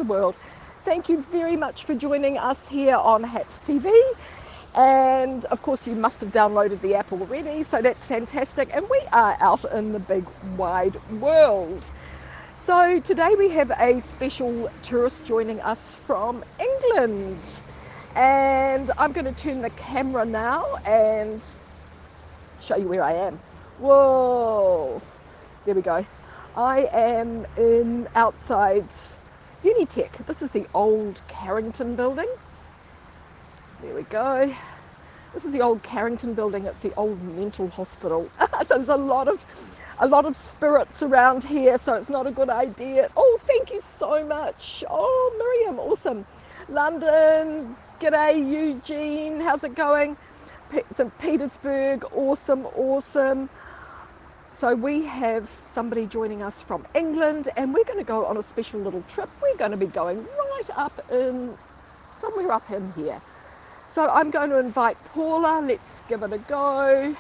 world. Thank you very much for joining us here on Hats TV. And of course you must have downloaded the app already, so that's fantastic. And we are out in the big wide world. So today we have a special tourist joining us from England. And I'm going to turn the camera now and show you where I am. Whoa, there we go. I am outside Unitech. This is the old Carrington building. There we go. This is the old Carrington building. It's the old mental hospital. So there's a lot of spirits around here, so it's not a good idea. Oh, thank you so much. Oh, Miriam, awesome. London, g'day Eugene, how's it going? St. Petersburg, awesome. So we have somebody joining us from England, and we're going to go on a special little trip. We're going to be going right up in, somewhere up in here. So I'm going to invite Paula. Let's give it a go.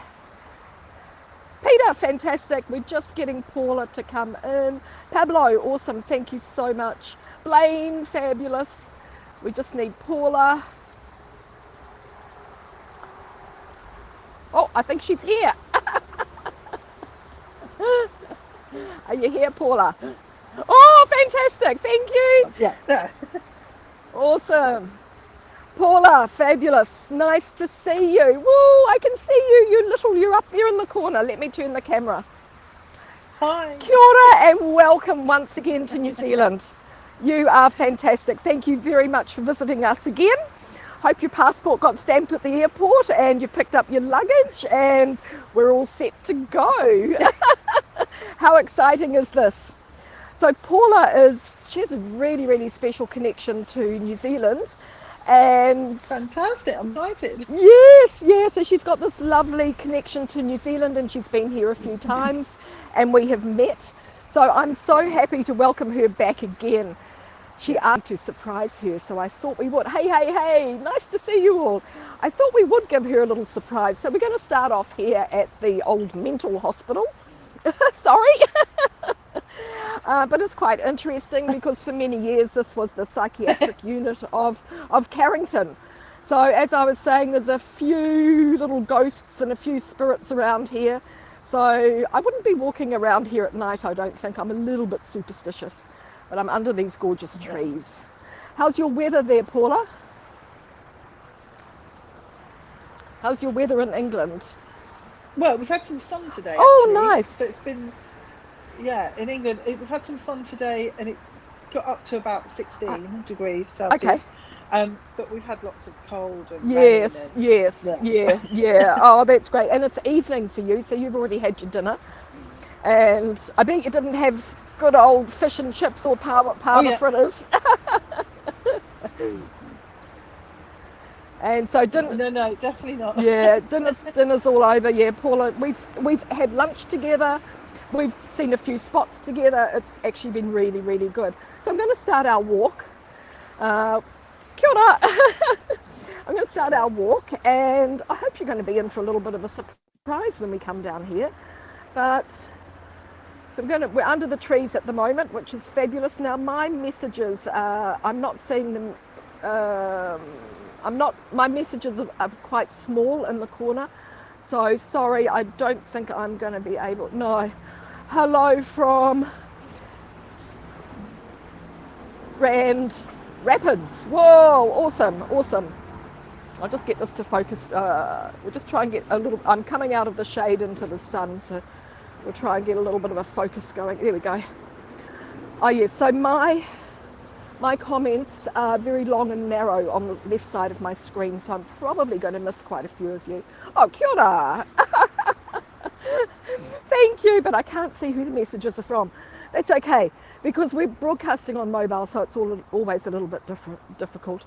Peter, fantastic. We're just getting Paula to come in. Pablo, awesome. Thank you so much. Blaine, fabulous. We just need Paula. Oh, I think she's here. Are you here, Paula? Oh, fantastic. Thank you. Yeah. Awesome. Paula, fabulous. Nice to see you. Woo, I can see you. You're up there in the corner. Let me turn the camera. Hi. Kia ora and welcome once again to New Zealand. You are fantastic. Thank you very much for visiting us again. Hope your passport got stamped at the airport and you picked up your luggage and we're all set to go. How exciting is this? So Paula she has a really, really special connection to New Zealand. And fantastic, I'm excited. Yes, so she's got this lovely connection to New Zealand and she's been here a few times and we have met. So I'm so happy to welcome her back again. She asked to surprise her, so I thought we would. Hey, nice to see you all. I thought we would give her a little surprise. So we're going to start off here at the old mental hospital. Sorry. But it's quite interesting because for many years this was the psychiatric unit of Carrington. So as I was saying, there's a few little ghosts and a few spirits around here. So I wouldn't be walking around here at night, I don't think. I'm a little bit superstitious. But I'm under these gorgeous trees. How's your weather there, Paula? How's your weather in England? Well, we've had some sun today. Oh, actually. nice. So it's been, in England, we've had some sun today and it got up to about 16 degrees Celsius. Okay. But we've had lots of cold and Yes. Yeah. Oh, that's great. And it's evening for you, so you've already had your dinner. And I bet you didn't have good old fish and chips or powder fritters. And so No, definitely not. Yeah, dinner's all over. Yeah, Paula, we've had lunch together. We've seen a few spots together. It's actually been really, really good. So I'm going to start our walk. Kia ora. I'm going to start our walk, and I hope you're going to be in for a little bit of a surprise when we come down here. But so we're under the trees at the moment, which is fabulous. Now my messages, I'm not seeing them. My messages are quite small in the corner, so sorry, I don't think I'm going to be able. No. Hello from Grand Rapids. Whoa, awesome. I'll just get this to focus. We'll just try and get a little. I'm coming out of the shade into the sun, so we'll try and get a little bit of a focus going. There we go. Oh yes, so my comments are very long and narrow on the left side of my screen, so I'm probably going to miss quite a few of you. Oh, kia ora. Thank you, but I can't see who the messages are from. That's okay, because we're broadcasting on mobile, so it's always a little bit difficult.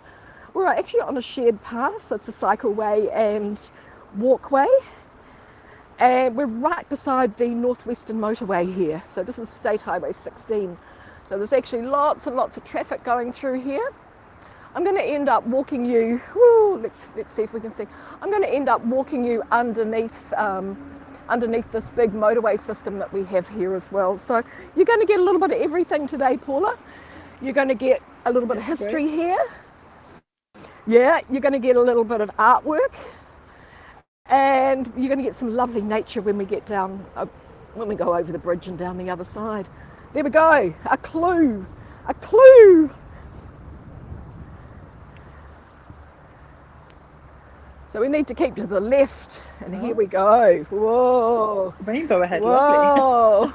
We're actually on a shared path, so it's a cycleway and walkway. And we're right beside the Northwestern Motorway here. So this is State Highway 16. So there's actually lots and lots of traffic going through here. I'm going to end up walking you, let's see if we can see. I'm going to end up walking you underneath this big motorway system that we have here as well. So you're going to get a little bit of everything today, Paula. You're going to get a little bit of history here. Yeah, you're going to get a little bit of artwork, and you're going to get some lovely nature when we get down, when we go over the bridge and down the other side. There we go, a clue, a clue. So we need to keep to the left, and here we go. Whoa. Rainbow ahead, Whoa. lovely.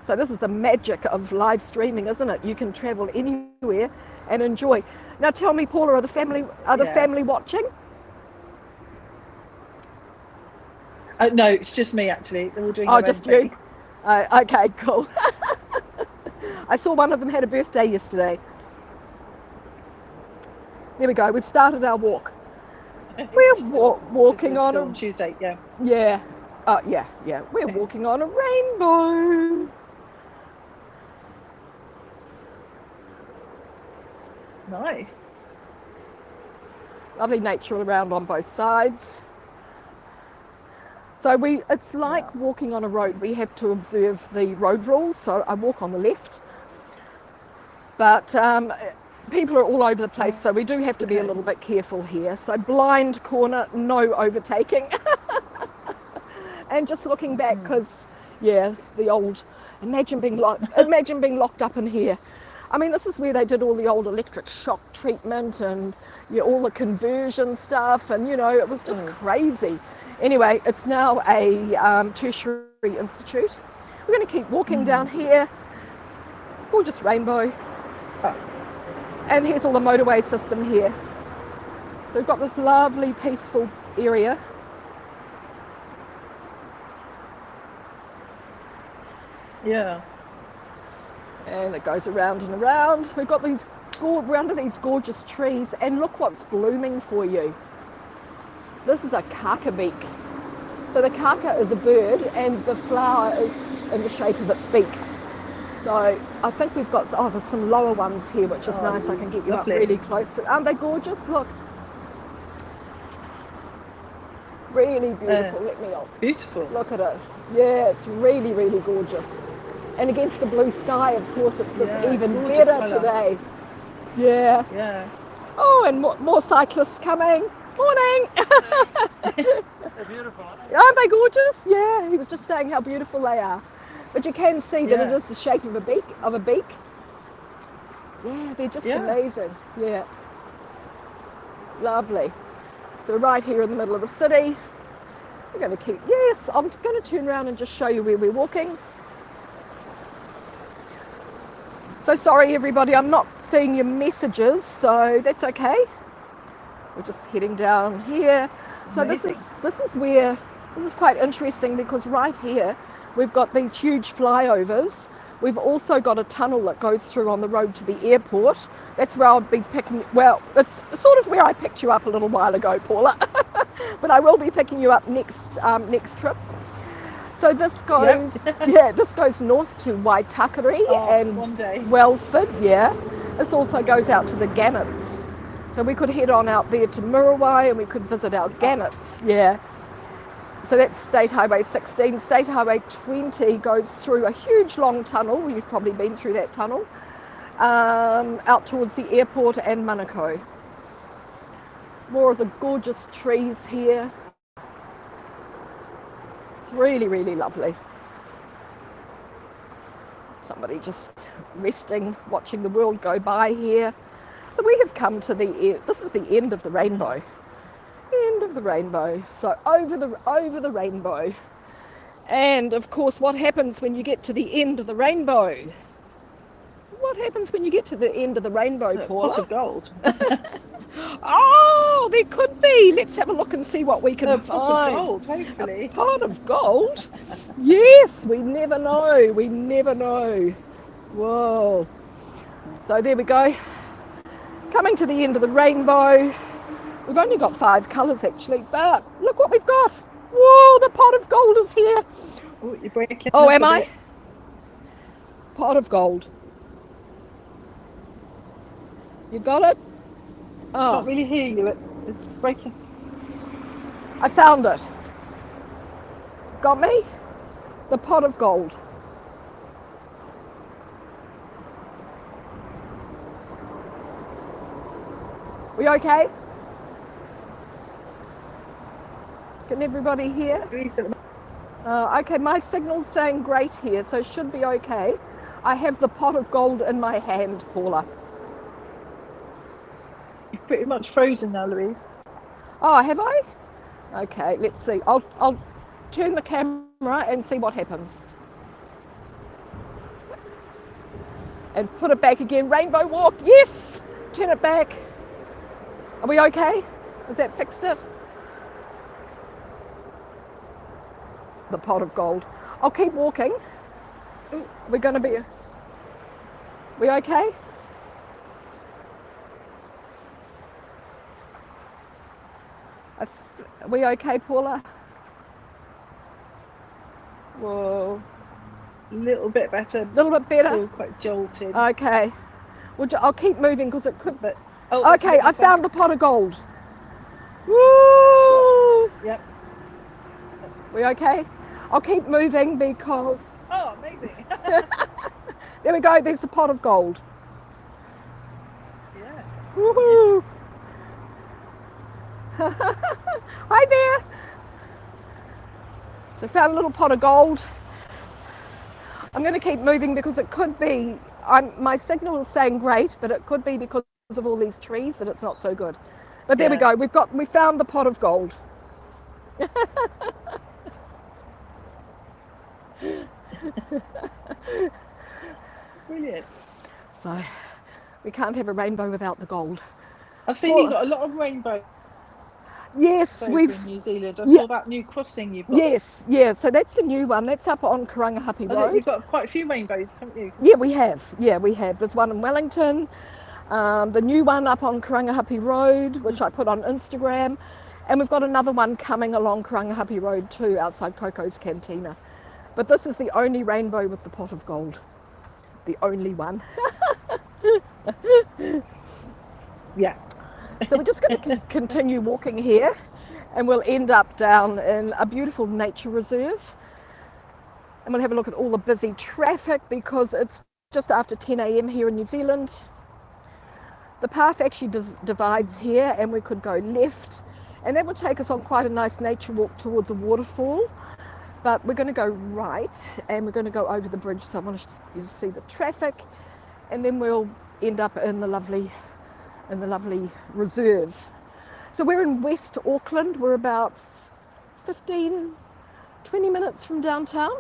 So this is the magic of live streaming, isn't it? You can travel anywhere and enjoy. Now tell me, Paula, are the family watching? No, it's just me actually. They're all doing their just own thing. you? Okay, cool. I saw one of them had a birthday yesterday. There we go. We've started our walk. We're walking on Tuesday. Yeah. Yeah. Yeah. We're walking on a rainbow. Nice. Lovely nature around on both sides. So it's like walking on a road. We have to observe the road rules. So I walk on the left. But people are all over the place, so we do have to be a little bit careful here. So blind corner, no overtaking. And just looking back, because, yeah, the old, imagine being locked up in here. I mean, this is where they did all the old electric shock treatment and all the conversion stuff, and, it was just crazy. Anyway, it's now a tertiary institute. We're going to keep walking down here. Gorgeous rainbow. And here's all the motorway system here. So we've got this lovely, peaceful area. Yeah. And it goes around and around. We've got we're under these gorgeous trees, and look what's blooming for you. This is a kakabeak. So the kaka is a bird, and the flower is in the shape of its beak. So I think we've got, there's some lower ones here, which is nice. I can get you lovely. Up really close. But aren't they gorgeous? Look. Really beautiful. Let me off. Beautiful. Look at it. Yeah, it's really, really gorgeous. And against the blue sky, of course, it's just even better colour. Today. Yeah. Yeah. Oh, and more cyclists coming. Morning. They're beautiful. Aren't they gorgeous? Yeah, he was just saying how beautiful they are. But you can see that it is the shape of a beak. Yeah, they're just amazing. Yeah. Lovely. So we're right here in the middle of the city. We're going to keep, I'm going to turn around and just show you where we're walking. So sorry everybody, I'm not seeing your messages, so that's okay. We're just heading down here. So this is quite interesting, because right here we've got these huge flyovers. We've also got a tunnel that goes through on the road to the airport. That's where I'll be picking, it's sort of where I picked you up a little while ago, Paula. But I will be picking you up next trip. So this goes, this goes north to Waitakere and one day. Wellsford, This also goes out to the Gannets. So we could head on out there to Muriwai, and we could visit our Gannets, So that's State Highway 16. State Highway 20 goes through a huge long tunnel. You've probably been through that tunnel. Out towards the airport and Manukau. More of the gorgeous trees here. It's really, really lovely. Somebody just resting, watching the world go by here. So we have come to this is the end of the rainbow. End of the rainbow. So over the rainbow. And of course, what happens when you get to the end of the rainbow? What happens when you get to the end of the rainbow, Paula? Pot of gold. Oh, there could be. Let's have a look and see what we can find. Pot of gold, hopefully. A pot of gold? Yes, we never know. We never know. Whoa. So there we go. Coming to the end of the rainbow. We've only got 5 colours actually, but look what we've got. Whoa, the pot of gold is here. Oh, you're breaking. Oh, am I? Pot of gold. You got it? I can't really hear you. It's breaking. I found it. Got me? The pot of gold. We okay? Can everybody hear? Okay, my signal's saying great here, so it should be okay. I have the pot of gold in my hand, Paula. You're pretty much frozen now, Louise. Oh, have I? Okay, let's see. I'll turn the camera and see what happens. And put it back again. Rainbow walk, yes! Turn it back. Are we okay? Has that fixed it? The pot of gold. I'll keep walking. Ooh, we're going to be... We okay? Are we okay, Paula? Whoa. A little bit better. A little bit better? Still quite jolted. Okay. Well, I'll keep moving because it could... But, okay, I found the pot of gold. Woo! Yep. We okay? I'll keep moving because... Oh, amazing. There we go, there's the pot of gold. Yeah. Woohoo! Hi there! So found a little pot of gold. I'm going to keep moving because it could be... my signal is saying great, but it could be because of all these trees that it's not so good. But there we go, we found the pot of gold. Brilliant. So we can't have a rainbow without the gold. I've seen you've got a lot of rainbows. Yes, we've in New Zealand. I saw that new crossing you've got. Yes, yeah. So that's the new one. That's up on Karangahape Road. You've got quite a few rainbows, haven't you? Yeah, we have. Yeah, we have. There's one in Wellington. The new one up on Karangahape Road, which I put on Instagram, and we've got another one coming along Karangahape Road too, outside Coco's Cantina. But this is the only rainbow with the pot of gold. The only one. Yeah. So we're just going to continue walking here, and we'll end up down in a beautiful nature reserve, and we'll have a look at all the busy traffic because it's just after 10 a.m. here in New Zealand. The path actually divides here, and we could go left, and that will take us on quite a nice nature walk towards a waterfall, but we're going to go right, and we're going to go over the bridge, so I want you to see the traffic, and then we'll end up in the lovely reserve. So we're in West Auckland. We're about 15, 20 minutes from downtown.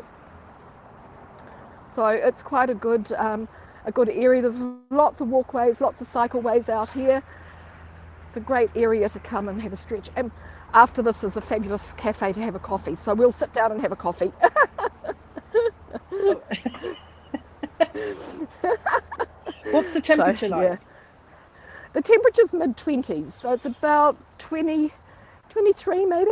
So it's quite a good area. There's lots of walkways, lots of cycleways out here. It's a great area to come and have a stretch. And after this is a fabulous cafe to have a coffee. So we'll sit down and have a coffee. What's the temperature like? Yeah. The temperature's mid-20s, so it's about 20, 23 maybe.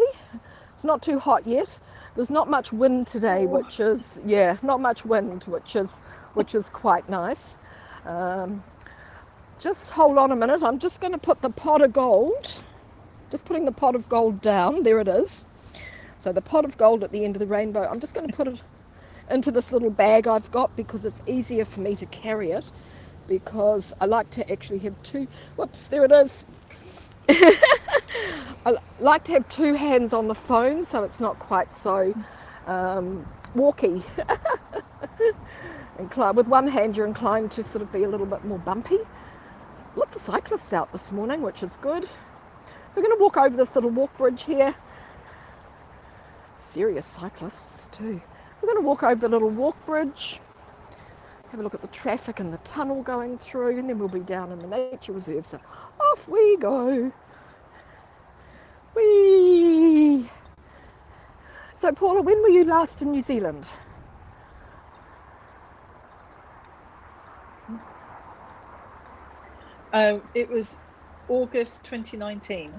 It's not too hot yet. There's not much wind today, which is, not much wind, which is quite nice. Just hold on a minute. I'm just going to put the pot of gold, just putting the pot of gold down. There it is. So the pot of gold at the end of the rainbow, I'm just going to put it into this little bag I've got because it's easier for me to carry it. Because I like to actually have there it is. I like to have two hands on the phone so it's not quite so walky. With one hand you're inclined to sort of be a little bit more bumpy. Lots of cyclists out this morning, which is good. So we're going to walk over this little walk bridge here. Serious cyclists too. We're going to walk over the little walk bridge. Have a look at the traffic and the tunnel going through, and then we'll be down in the nature reserve. So off we go. Whee! So Paula, when were you last in New Zealand? It was August 2019.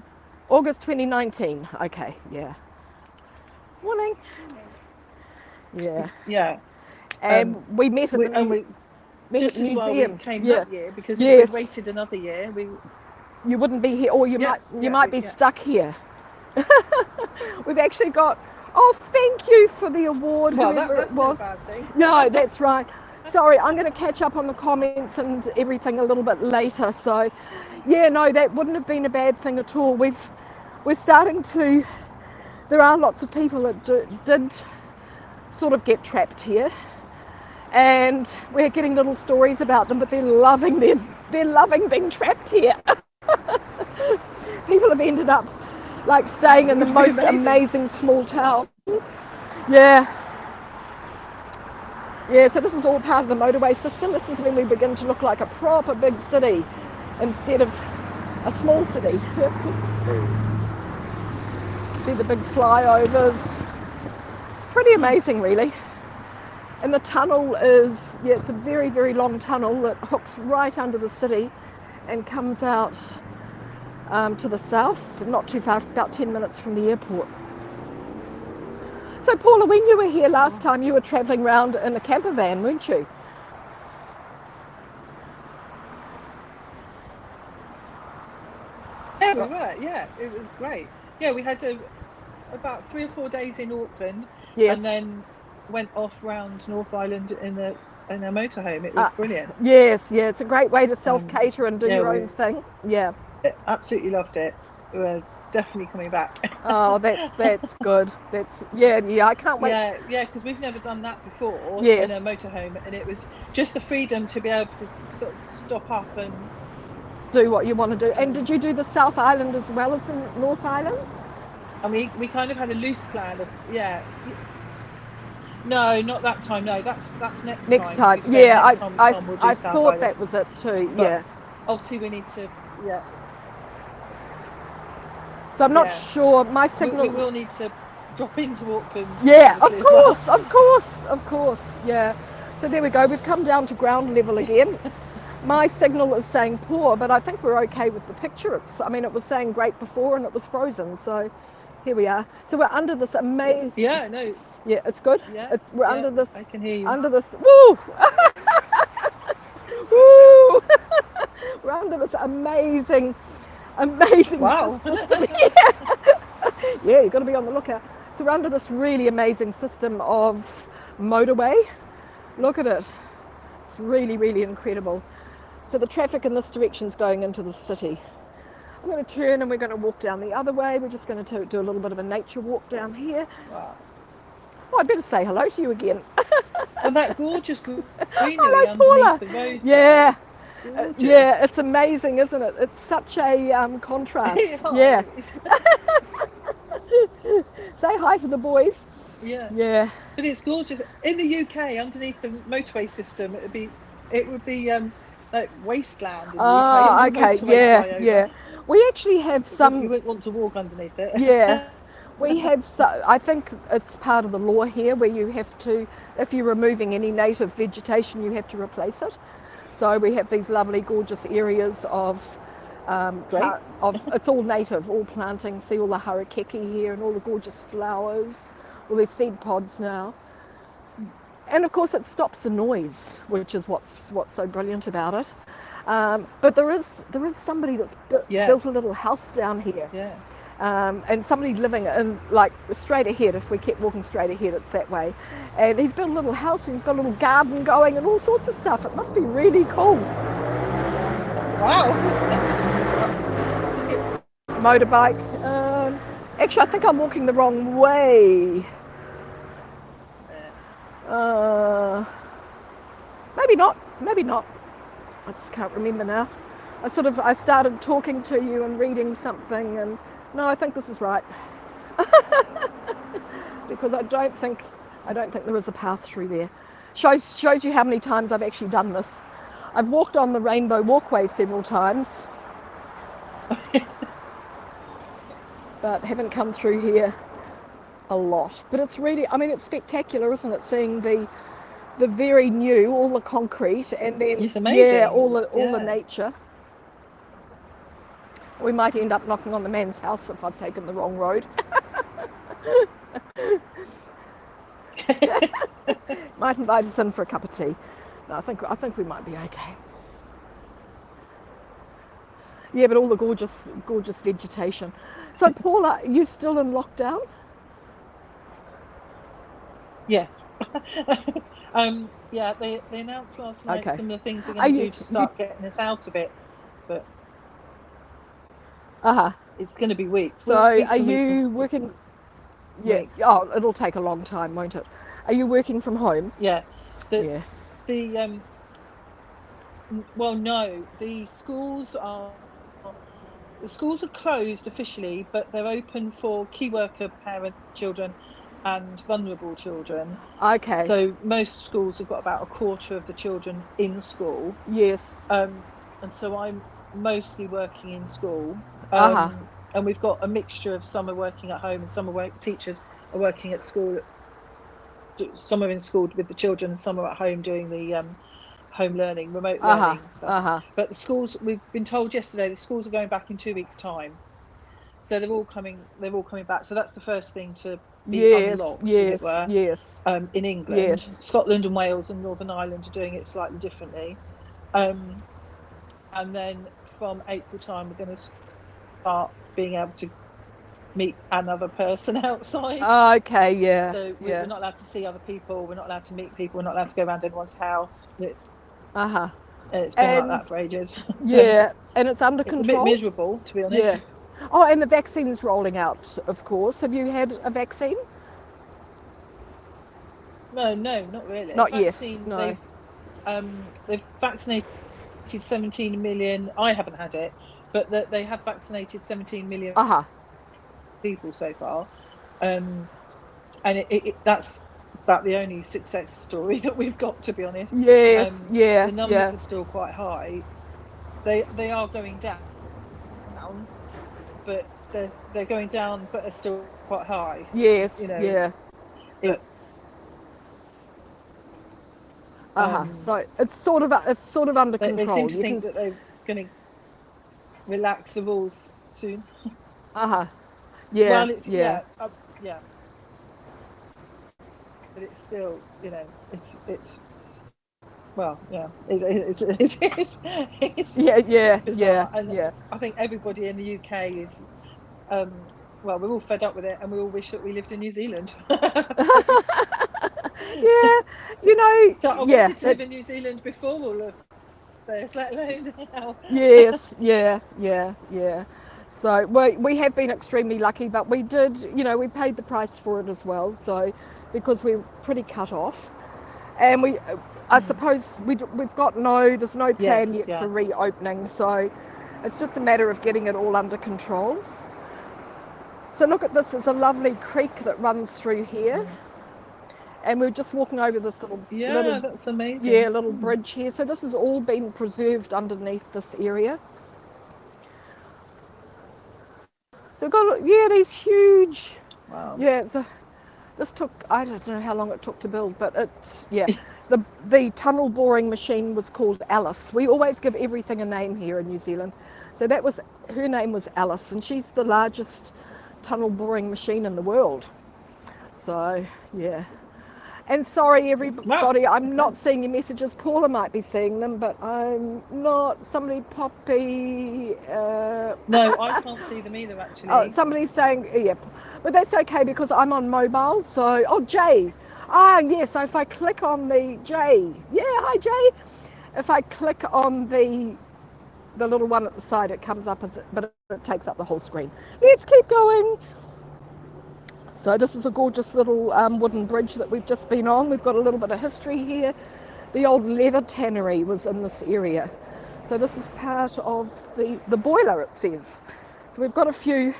August 2019. Okay, yeah. Morning. Yeah. Yeah. And we met at the museum. We came that year because if we'd waited another year, you wouldn't be here, or you might be stuck here. We've actually got. Oh, thank you for the award. Well, that's not a bad thing. No, that's right. Sorry, I'm going to catch up on the comments and everything a little bit later. So, yeah, no, that wouldn't have been a bad thing at all. We're starting to. There are lots of people that did sort of get trapped here, and we're getting little stories about them. But they're loving being trapped here. People have ended up like staying in the most amazing small towns. Yeah. Yeah, so this is all part of the motorway system. This is when we begin to look like a proper big city instead of a small city. See the big flyovers. It's pretty amazing, really. And the tunnel is, yeah, it's a very, very long tunnel that hooks right under the city and comes out to the south, not too far, about 10 minutes from the airport. So Paula, when you were here last time, you were travelling around in a camper van, weren't you? Yeah, we were. Yeah, it was great. Yeah, we had about 3 or 4 days in Auckland, Yes. and then went off round North Island in a motorhome. It was brilliant. Yes, yeah, it's a great way to self-cater and do your own thing. Yeah. Absolutely loved it. We're definitely coming back. Oh, that's good. Yeah, I can't wait. Yeah, because we've never done that before. Yes. In a motorhome, and it was just the freedom to be able to sort of stop up and do what you want to do. And did you do the South Island as well as the North Island? And we kind of had a loose plan of No, not that time. No, that's next time. Yeah, I we'll thought that was it too. But yeah. Obviously, we need to. Yeah. So I'm not sure. My signal. We will need to drop into Auckland. Yeah, of course. Yeah. So there we go. We've come down to ground level again. My signal is saying poor, but I think we're okay with the picture. It was saying great before and it was frozen. So here we are. So we're under this amazing. Yeah, no. Yeah, it's good. Yeah. We're under this. I can hear you. Under this. Woo! Woo! We're under this amazing system. Yeah, you've got to be on the lookout. So we're under this really amazing system of motorway. Look at it. It's really, really incredible. So the traffic in this direction is going into the city. I'm going to turn and we're going to walk down the other way. We're just going to do a little bit of a nature walk down here. Wow. Oh, I better say hello to you again. And that gorgeous greenery hello, Paula. underneath the road. Yeah. Yeah, it's amazing, isn't it? It's such a contrast. Yeah. Say hi to the boys. Yeah. Yeah. But it's gorgeous. In the UK, underneath the motorway system, it would be like wasteland. In the UK, okay. Yeah. We actually have some. You wouldn't want to walk underneath it. Yeah. We have. I think it's part of the law here where you have to, if you're removing any native vegetation, you have to replace it. So we have these lovely, gorgeous areas of it's all native, all planting. See all the harakeke here and all the gorgeous flowers, all their seed pods now. And of course, it stops the noise, which is what's so brilliant about it. But there is somebody that's built a little house down here. Yeah. And somebody living in, like, straight ahead. If we kept walking straight ahead, it's that way. And he's built a little house and he's got a little garden going and all sorts of stuff. It must be really cool. Wow. Motorbike. Actually, I think I'm walking the wrong way. Maybe not. I just can't remember now. I started talking to you and reading something, and no, I think this is right. Because I don't think there is a path through there. Shows you how many times I've actually done this. I've walked on the Rainbow Walkway several times, but haven't come through here a lot. But it's really, it's spectacular, isn't it? Seeing the very new, all the concrete, and then it's amazing. all the nature. We might end up knocking on the man's house if I've taken the wrong road. Might invite us in for a cup of tea. No, I think we might be okay. Yeah, but all the gorgeous vegetation. So Paula, are you still in lockdown? Yes. Yeah, they announced last night some of the things they're going to do to start getting us out of it. But It's going to be weeks. So Weeks are and weeks you and working? Yeah. weeks. Oh, it'll take a long time, won't it? Are you working from home? Yeah. The Yeah. the well, no, the schools are closed officially, but they're open for key worker parents, children, and vulnerable children. Okay. So most schools have got about a quarter of the children in school. Yes. And so I'm mostly working in school. Uh-huh. And we've got a mixture of some are working at home and teachers are working at school. Some are in school with the children and some are at home doing the home learning, remote Uh-huh. learning stuff. Uh-huh. But the schools, we've been told yesterday, the schools are going back in 2 weeks' time. So they're all coming back. So that's the first thing to be Yes. unlocked, as it Yes. were. Yes. In England, Yes. Scotland and Wales and Northern Ireland are doing it slightly differently. And then from April time, we're going to start being able to meet another person outside. Okay. Yeah. So Yeah. we're not allowed to see other people. We're not allowed to meet people. We're not allowed to go around anyone's house. Uh-huh. It's been like that for ages. Yeah. And it's under It's control. a bit miserable, to be honest. Yeah. Oh, and the vaccine's rolling out, of course. Have you had a vaccine? No, not really. Not Vaccine, yet. No. They've vaccinated 17 million. I haven't had it, but they have vaccinated 17 million people so far. And that's about the only success story that we've got, to be honest. Yes. Yeah. The numbers are still quite high. They are going down, but they're going down, but are still quite high. Yes. You know. Yeah. So it's sort of under control. They seem to think that they're going to relax the rules soon. Yeah. Well, yeah. yeah. But it's still, it's well, yeah. It's Yeah. And Yeah. I think everybody in the UK is, well, we're all fed up with it, and we all wish that we lived in New Zealand. Yeah. So I wanted to live in New Zealand before all of this, let alone now. Yes. Yeah. So we have been extremely lucky, but we did, we paid the price for it as well. So because we're pretty cut off, and I suppose we've got there's no plan yet for reopening. So it's just a matter of getting it all under control. So look at this. There's a lovely creek that runs through here. And we're just walking over this little that's amazing. Yeah, little bridge here. So this has all been preserved underneath this area. So we've got these huge. Wow. Yeah, this took, I don't know how long it took to build, but the tunnel boring machine was called Alice. We always give everything a name here in New Zealand. So her name was Alice, and she's the largest tunnel boring machine in the world. So yeah. And sorry, everybody, I'm not seeing your messages. Paula might be seeing them, but I'm not. Somebody, Poppy... No, I can't see them either, actually. Oh, somebody's saying, yeah. But that's okay, because I'm on mobile, so... Oh, Jay. Yes, so if I click on the... Jay. Yeah, hi, Jay. If I click on the little one at the side, it comes up, but it takes up the whole screen. Let's keep going. So this is a gorgeous little wooden bridge that we've just been on. We've got a little bit of history here. The old leather tannery was in this area. So this is part of the boiler, it says. So we've got a few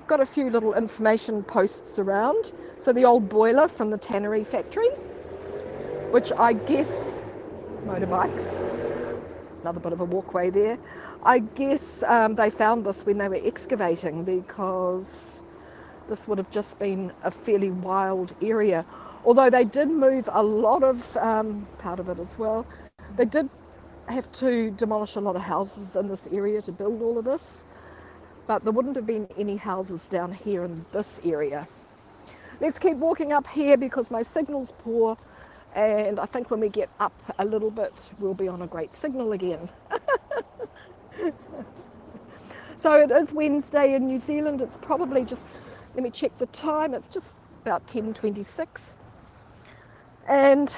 little information posts around. So the old boiler from the tannery factory, which I guess, motorbikes, another bit of a walkway there. I guess they found this when they were excavating, because this would have just been a fairly wild area. Although they did move a lot of part of it as well. They did have to demolish a lot of houses in this area to build all of this. But there wouldn't have been any houses down here in this area. Let's keep walking up here because my signal's poor. And I think when we get up a little bit, we'll be on a great signal again. So it is Wednesday in New Zealand. It's probably just... Let me check the time. It's just about 10:26. And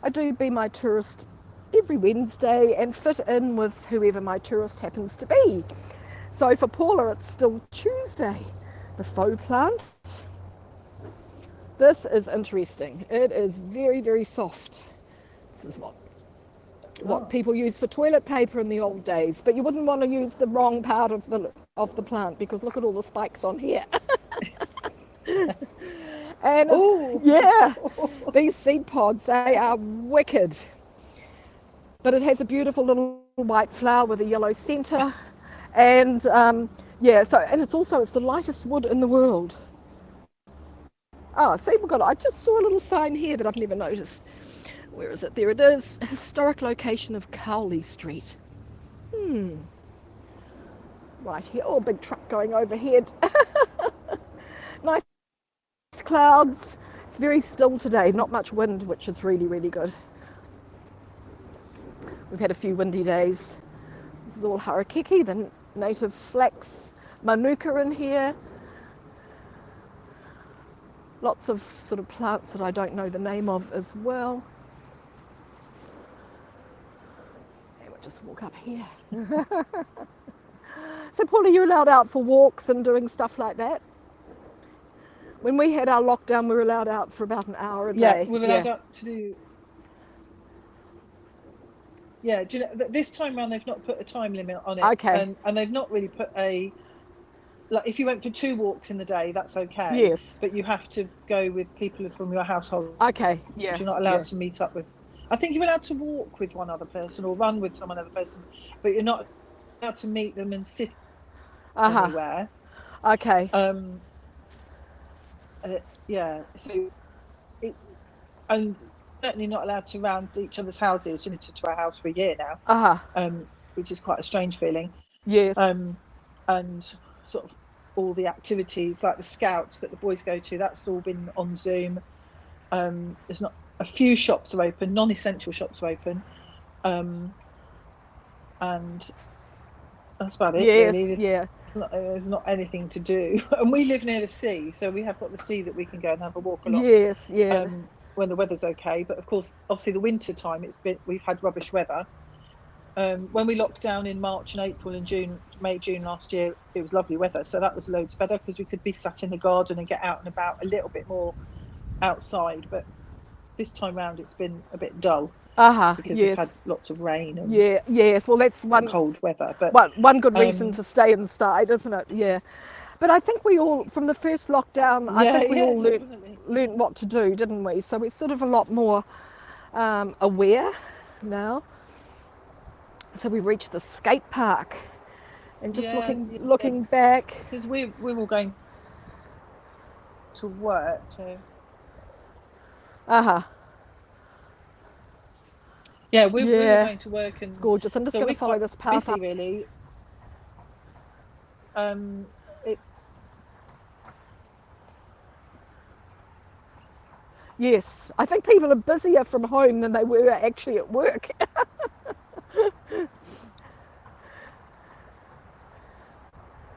I do be my tourist every Wednesday and fit in with whoever my tourist happens to be. So for Paula, it's still Tuesday. The faux plant. This is interesting. It is very, very soft. This is what people used for toilet paper in the old days. But you wouldn't want to use the wrong part of the plant, because look at all the spikes on here. And yeah, these seed pods, they are wicked. But it has a beautiful little white flower with a yellow centre. And yeah, so, and it's the lightest wood in the world. See, I just saw a little sign here that I've never noticed. Where is it? There it is. Historic location of Cowley Street. Right here. Oh, big truck going overhead. Nice clouds. It's very still today. Not much wind, which is really, really good. We've had a few windy days. This is all harakeke, the native flax manuka in here. Lots of sort of plants that I don't know the name of as well. And we'll just walk up here. So Paula, you're allowed out for walks and doing stuff like that? When we had our lockdown, we were allowed out for about an hour a day. Yeah, we were allowed out to do... Yeah, do you know, this time around they've not put a time limit on it. Okay. And they've not really put a... Like, if you went for 2 walks in the day, that's okay. Yes. But you have to go with people from your household. Okay, yeah. You're not allowed to meet up with... I think you're allowed to walk with one other person or run with some other person, but you're not allowed to meet them and sit anywhere. Okay. Yeah, so... And certainly not allowed to round each other's houses. You need to our house for a year now. Which is quite a strange feeling. Yes. And sort of all the activities like the scouts that the boys go to, that's all been on Zoom. There's not a few shops are open, non-essential shops are open, and that's about it. Yes, really. Yeah. There's not anything to do, and we live near the sea, so we have got the sea that we can go and have a walk along. Yes, yeah. When the weather's okay, but of course, obviously the winter time, we've had rubbish weather. When we locked down in March and April and May, June last year, it was lovely weather. So that was loads better because we could be sat in the garden and get out and about a little bit more outside. But this time round, it's been a bit dull because we've had lots of rain and well, that's one cold weather. But one good reason to stay inside, isn't it? Yeah. But I think we all, from the first lockdown, I think we all learned what to do, didn't we? So we're sort of a lot more aware now. So we reached the skate park, and just looking back, because we're all going to work. So. Yeah, we were going to work, and it's gorgeous. I'm just going to follow this path up. Really. Yes, I think people are busier from home than they were actually at work.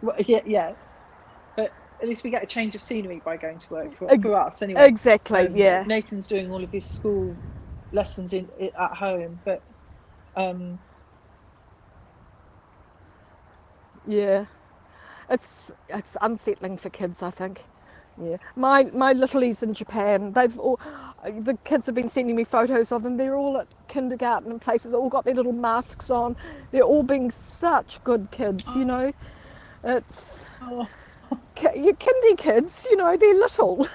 Well, yeah, but at least we get a change of scenery by going to work for us anyway. Exactly, yeah. Nathan's doing all of his school lessons at home, but yeah, it's unsettling for kids, I think. Yeah, my littlies in Japan, the kids have been sending me photos of them. They're all at kindergarten and places, all got their little masks on. They're all being such good kids, you know. It's your kindy kids, you know, they're little,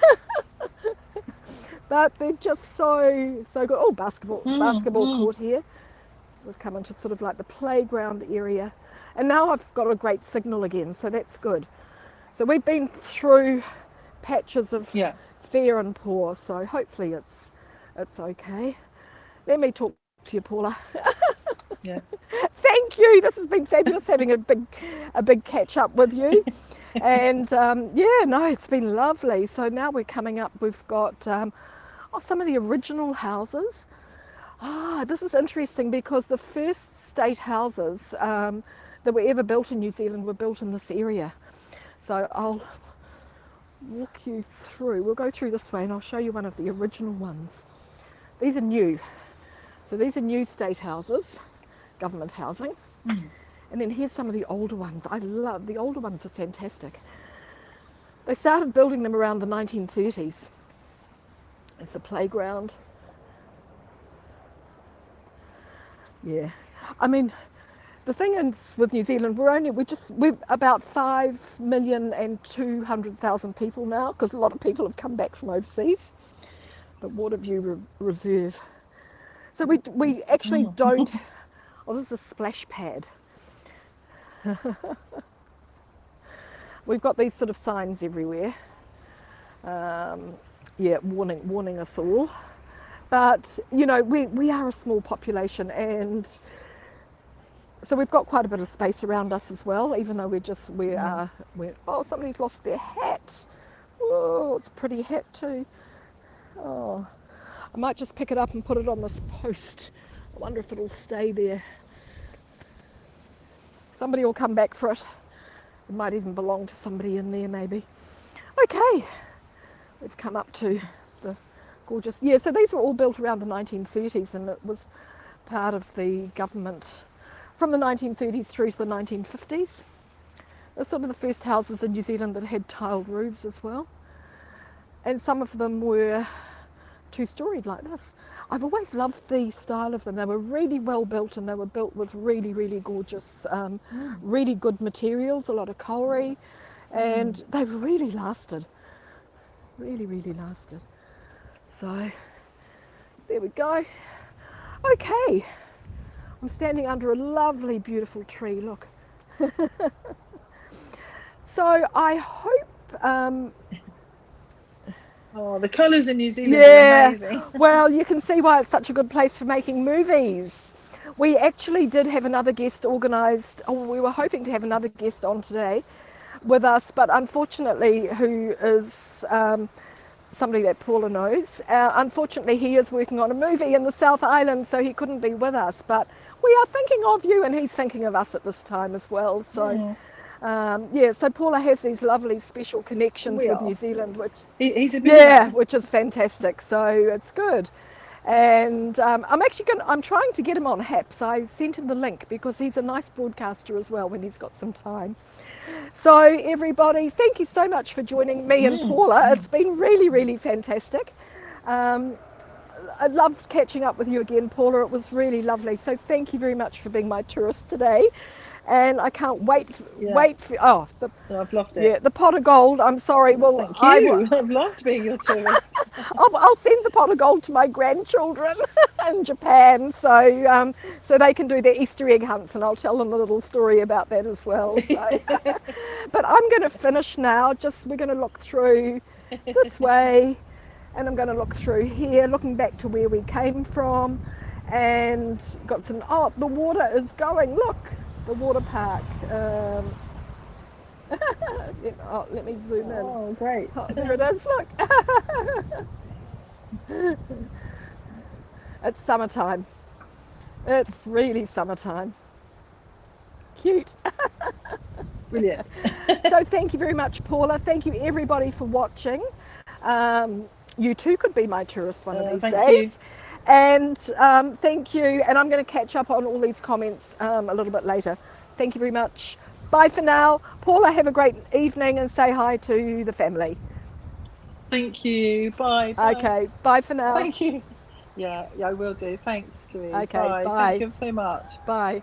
but they're just so good. Oh, basketball court here. We've come into sort of like the playground area, and now I've got a great signal again, so that's good. So we've been through patches of fair and poor, so hopefully it's okay. Let me talk to you, Paula. Yeah. Thank you. This has been fabulous having a big catch up with you. And it's been lovely. So now we're coming up. We've got some of the original houses. This is interesting because the first state houses that were ever built in New Zealand were built in this area. So I'll walk you through. We'll go through this way and I'll show you one of the original ones. These are new. So these are new state houses, government housing. And then here's some of the older ones. I love the older ones, are fantastic. They started building them around the 1930s. It's a playground. Yeah, I mean, the thing is with New Zealand, we're about 5,200,000 people now, because a lot of people have come back from overseas. The Waterview Reserve. So we actually don't. Oh, this is a splash pad. We've got these sort of signs everywhere. Yeah, warning us all. But you know, we are a small population, and so we've got quite a bit of space around us as well. Even though oh, somebody's lost their hat. Whoa, it's a pretty hat too. Oh, I might just pick it up and put it on this post. I wonder if it'll stay there. Somebody will come back for it. It might even belong to somebody in there, maybe. Okay, we've come up to the gorgeous. Yeah, so these were all built around the 1930s, and it was part of the government from the 1930s through to the 1950s. They're sort of the first houses in New Zealand that had tiled roofs as well. And some of them were two-storied like this. I've always loved the style of them. They were really well built, and they were built with really, really gorgeous, really good materials, a lot of kauri, and they really lasted. Really, really lasted. So, there we go. Okay, I'm standing under a lovely, beautiful tree, look. So I hope... Oh, the colours in New Zealand are amazing. Well, you can see why it's such a good place for making movies. We actually did have another guest organised, we were hoping to have another guest on today with us, but unfortunately, who is somebody that Paula knows, unfortunately he is working on a movie in the South Island, so he couldn't be with us, but we are thinking of you, and he's thinking of us at this time as well. So. So Paula has these lovely special connections with New Zealand, which he's a busy man. which is fantastic. So it's good, and I'm trying to get him on HAPS. I sent him the link because he's a nice broadcaster as well when he's got some time. So everybody, thank you so much for joining me and Paula. It's been really, really fantastic. I loved catching up with you again, Paula. It was really lovely. So thank you very much for being my tourist today. And I can't wait for, I've loved it. Yeah, the pot of gold. I'm sorry. Well, thank you. I've loved being your tourist. I'll send the pot of gold to my grandchildren in Japan, so they can do their Easter egg hunts, and I'll tell them a little story about that as well. So. But I'm going to finish now. We're going to look through this way, and I'm going to look through here, looking back to where we came from, and got some. Oh, the water is going. Look. The water park. Let me zoom in. Oh, great. Oh, there it is, look. It's summertime. It's really summertime. Cute. Brilliant. So thank you very much, Paula. Thank you everybody for watching. You too could be my tourist one of these days. You. And thank you, and I'm going to catch up on all these comments a little bit later. Thank you very much. Bye for now. Paula, have a great evening and say hi to the family. Thank you. Bye. Bye. Okay, bye for now. Thank you. Yeah, I will do. Thanks, Louise. Okay, bye. Thank you so much. Bye.